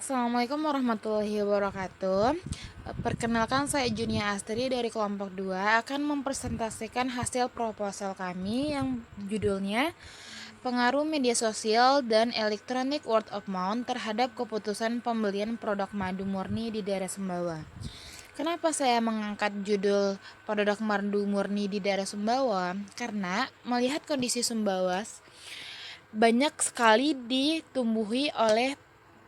Assalamualaikum warahmatullahi wabarakatuh. Perkenalkan, saya Junia Astri dari kelompok 2 akan mempresentasikan hasil proposal kami yang judulnya Pengaruh Media Sosial dan Electronic Word of Mouth terhadap keputusan pembelian produk madu murni di daerah Sumbawa. Kenapa saya mengangkat judul produk madu murni di daerah Sumbawa? Karena melihat kondisi Sumbawa banyak sekali ditumbuhi oleh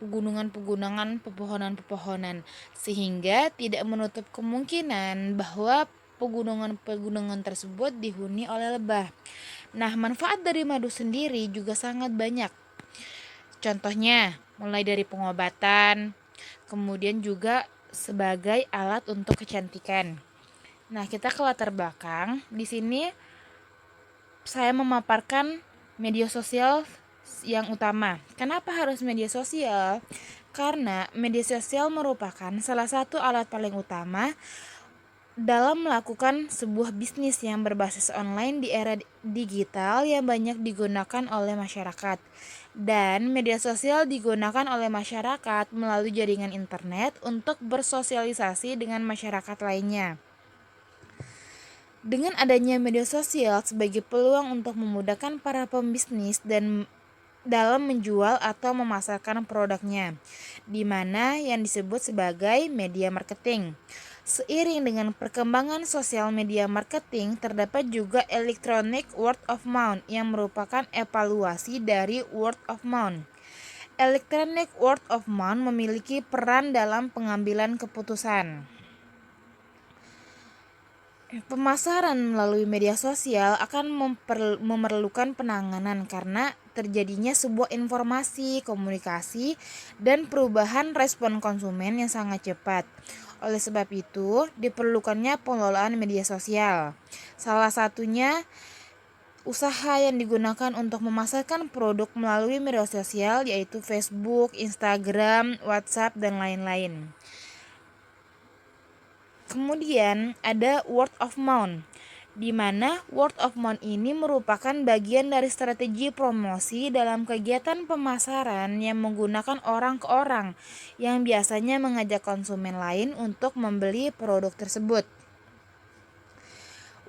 pegunungan-pegunungan, pepohonan-pepohonan, sehingga tidak menutup kemungkinan bahwa pegunungan-pegunungan tersebut dihuni oleh lebah. Nah, manfaat dari madu sendiri juga sangat banyak. Contohnya, mulai dari pengobatan, kemudian juga sebagai alat untuk kecantikan. Nah, kita ke latar belakang. Di sini saya memaparkan media sosial yang utama. Kenapa harus media sosial? Karena media sosial merupakan salah satu alat paling utama dalam melakukan sebuah bisnis yang berbasis online di era digital yang banyak digunakan oleh masyarakat. Dan media sosial digunakan oleh masyarakat melalui jaringan internet untuk bersosialisasi dengan masyarakat lainnya. Dengan adanya media sosial sebagai peluang untuk memudahkan para pembisnis dan dalam menjual atau memasarkan produknya, di mana yang disebut sebagai media marketing. Seiring dengan perkembangan sosial media marketing, terdapat juga electronic word of mouth yang merupakan evaluasi dari word of mouth. Electronic word of mouth memiliki peran dalam pengambilan keputusan. Pemasaran melalui media sosial akan memerlukan penanganan karena terjadinya sebuah informasi, komunikasi, dan perubahan respon konsumen yang sangat cepat. Oleh sebab itu, diperlukannya pengelolaan media sosial. Salah satunya usaha yang digunakan untuk memasarkan produk melalui media sosial yaitu Facebook, Instagram, WhatsApp, dan lain-lain. Kemudian ada word of mouth, di mana word of mouth ini merupakan bagian dari strategi promosi dalam kegiatan pemasaran yang menggunakan orang ke orang, yang biasanya mengajak konsumen lain untuk membeli produk tersebut.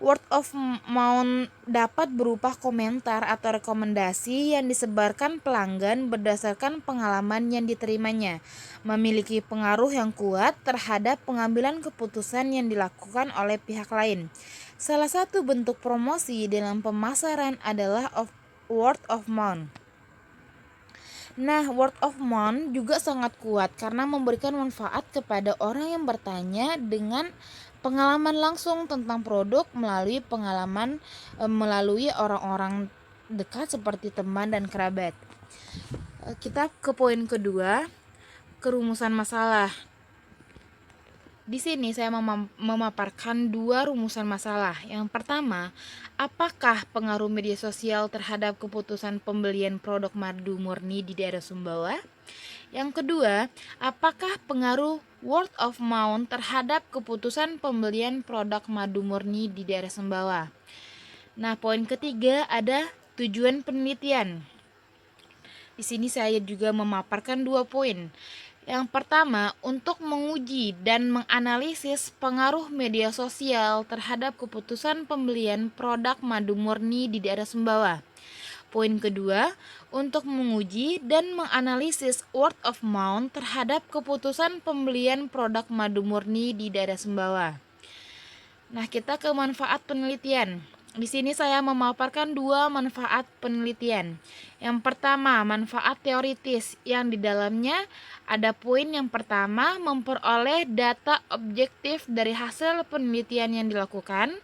Word of mouth dapat berupa komentar atau rekomendasi yang disebarkan pelanggan berdasarkan pengalaman yang diterimanya, memiliki pengaruh yang kuat terhadap pengambilan keputusan yang dilakukan oleh pihak lain. Salah satu bentuk promosi dalam pemasaran adalah word of mouth. Nah, word of mouth juga sangat kuat karena memberikan manfaat kepada orang yang bertanya dengan pengalaman langsung tentang produk melalui orang-orang dekat seperti teman dan kerabat. Kita ke poin kedua, kerumusan masalah. Di sini saya memaparkan dua rumusan masalah. Yang pertama, apakah pengaruh media sosial terhadap keputusan pembelian produk madu murni di daerah Sumbawa? Yang kedua, apakah pengaruh word of mouth terhadap keputusan pembelian produk madu murni di daerah Sumbawa? Nah, poin ketiga ada tujuan penelitian. Di sini saya juga memaparkan dua poin. Yang pertama, untuk menguji dan menganalisis pengaruh media sosial terhadap keputusan pembelian produk madu murni di daerah Sumbawa. Poin kedua, untuk menguji dan menganalisis word of mouth terhadap keputusan pembelian produk madu murni di daerah Sumbawa. Nah, kita ke manfaat penelitian. Di sini saya memaparkan dua manfaat penelitian. Yang pertama, manfaat teoritis yang di dalamnya ada poin yang pertama, memperoleh data objektif dari hasil penelitian yang dilakukan.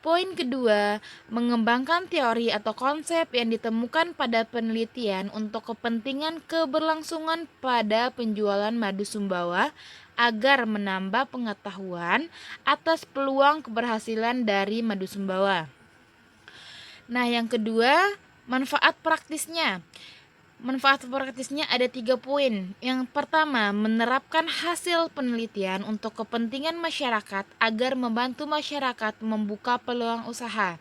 Poin kedua, mengembangkan teori atau konsep yang ditemukan pada penelitian untuk kepentingan keberlangsungan pada penjualan madu Sumbawa agar menambah pengetahuan atas peluang keberhasilan dari madu Sumbawa. Nah, yang kedua, manfaat praktisnya. Manfaat praktisnya ada 3 poin. Yang pertama, menerapkan hasil penelitian untuk kepentingan masyarakat agar membantu masyarakat membuka peluang usaha.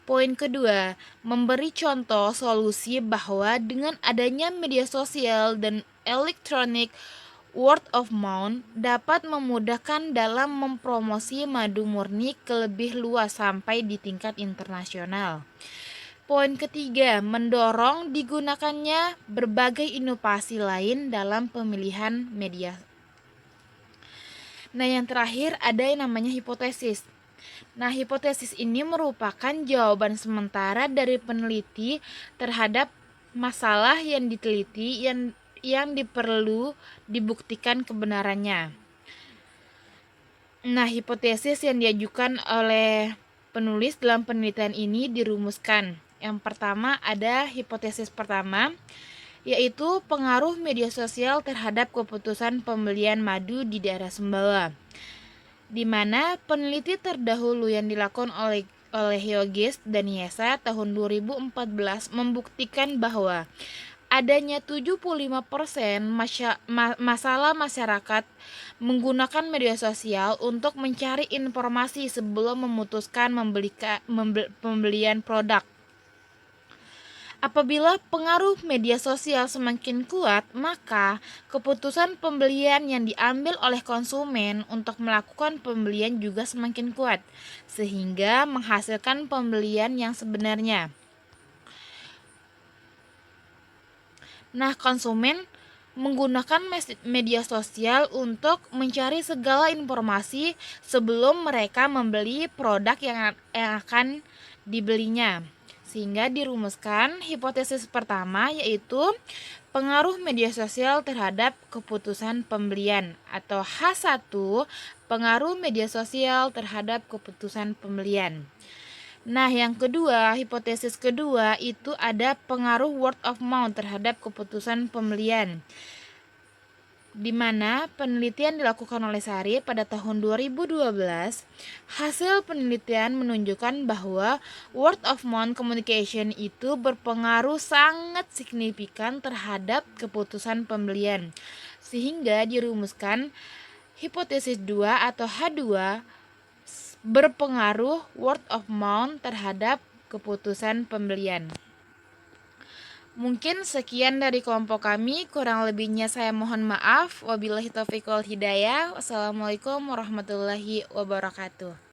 Poin kedua, memberi contoh solusi bahwa dengan adanya media sosial dan elektronik, word of mouth dapat memudahkan dalam mempromosi madu murni ke lebih luas sampai di tingkat internasional. Poin ketiga, mendorong digunakannya berbagai inovasi lain dalam pemilihan media. Nah, yang terakhir ada yang namanya hipotesis. Nah, hipotesis ini merupakan jawaban sementara dari peneliti terhadap masalah yang diteliti yang diperlu dibuktikan kebenarannya. Nah, hipotesis yang diajukan oleh penulis dalam penelitian ini dirumuskan. Yang pertama ada hipotesis pertama, yaitu pengaruh media sosial terhadap keputusan pembelian madu di daerah Sumbawa, di mana peneliti terdahulu yang dilakukan oleh Hyoges dan Yesa tahun 2014 membuktikan bahwa adanya 75% masalah masyarakat menggunakan media sosial untuk mencari informasi sebelum memutuskan pembelian produk. Apabila pengaruh media sosial semakin kuat, maka keputusan pembelian yang diambil oleh konsumen untuk melakukan pembelian juga semakin kuat, sehingga menghasilkan pembelian yang sebenarnya. Nah, konsumen menggunakan media sosial untuk mencari segala informasi sebelum mereka membeli produk yang akan dibelinya. Sehingga dirumuskan hipotesis pertama, yaitu pengaruh media sosial terhadap keputusan pembelian, atau H1, pengaruh media sosial terhadap keputusan pembelian. Nah, yang kedua, hipotesis kedua itu ada pengaruh word of mouth terhadap keputusan pembelian, di mana penelitian dilakukan oleh Sari pada tahun 2012. Hasil penelitian menunjukkan bahwa word of mouth communication itu berpengaruh sangat signifikan terhadap keputusan pembelian, sehingga dirumuskan hipotesis 2 atau H2, berpengaruh word of mouth terhadap keputusan pembelian. Mungkin sekian dari kelompok kami, kurang lebihnya saya mohon maaf. Wabillahi taufiq wal hidayah. Wassalamualaikum warahmatullahi wabarakatuh.